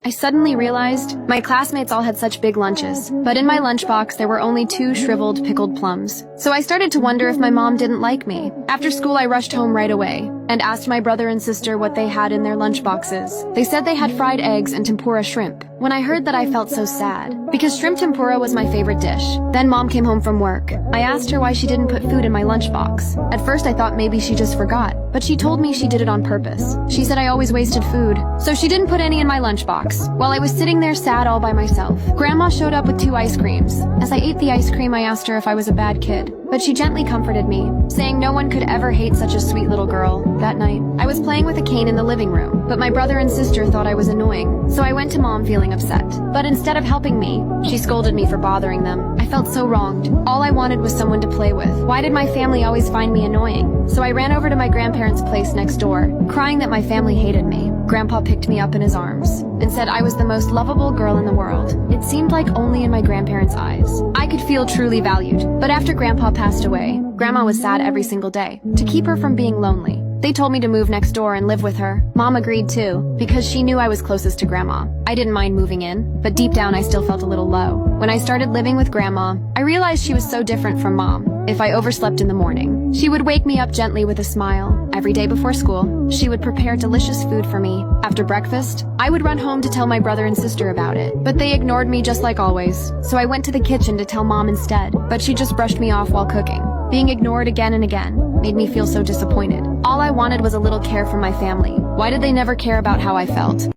I suddenly realized my classmates all had such big lunches, but in my lunchbox there were only 2 shriveled pickled plums. So I started to wonder if my mom didn't like me. After school I rushed home right away and asked my brother and sister what they had in their lunchboxes. They said they had fried eggs and tempura shrimp. When I heard that I felt so sad, because shrimp tempura was my favorite dish. Then mom came home from work. I asked her why she didn't put food in my lunchbox. At first I thought maybe she just forgot, but she told me she did it on purpose. She said I always wasted food, so she didn't put any in my lunchbox. While I was sitting there sad all by myself, Grandma showed up with 2 ice creams. As I ate the ice cream I asked her if I was a bad kid, but she gently comforted me, saying no one could ever hate such a sweet little girl. That night, I was playing with a cane in the living room, but my brother and sister thought I was annoying, so I went to mom feeling upset. But instead of helping me, she scolded me for bothering them. I felt so wronged. All I wanted was someone to play with. Why did my family always find me annoying? So I ran over to my grandparents' place next door, crying that my family hated me. Grandpa picked me up in his arms and said I was the most lovable girl in the world. It seemed like only in my grandparents' eyes I could feel truly valued. But after Grandpa passed away, Grandma was sad every single day to keep her from being lonely. They told me to move next door and live with her. Mom agreed too, because she knew I was closest to Grandma. I didn't mind moving in, but deep down I still felt a little low. When I started living with Grandma, I realized she was so different from Mom. If I overslept in the morning, she would wake me up gently with a smile. Every day before school, she would prepare delicious food for me. After breakfast, I would run home to tell my brother and sister about it, but they ignored me just like always. So I went to the kitchen to tell Mom instead, but she just brushed me off while cooking. Being ignored again and again made me feel so disappointed. All I wanted was a little care from my family. Why did they never care about how I felt?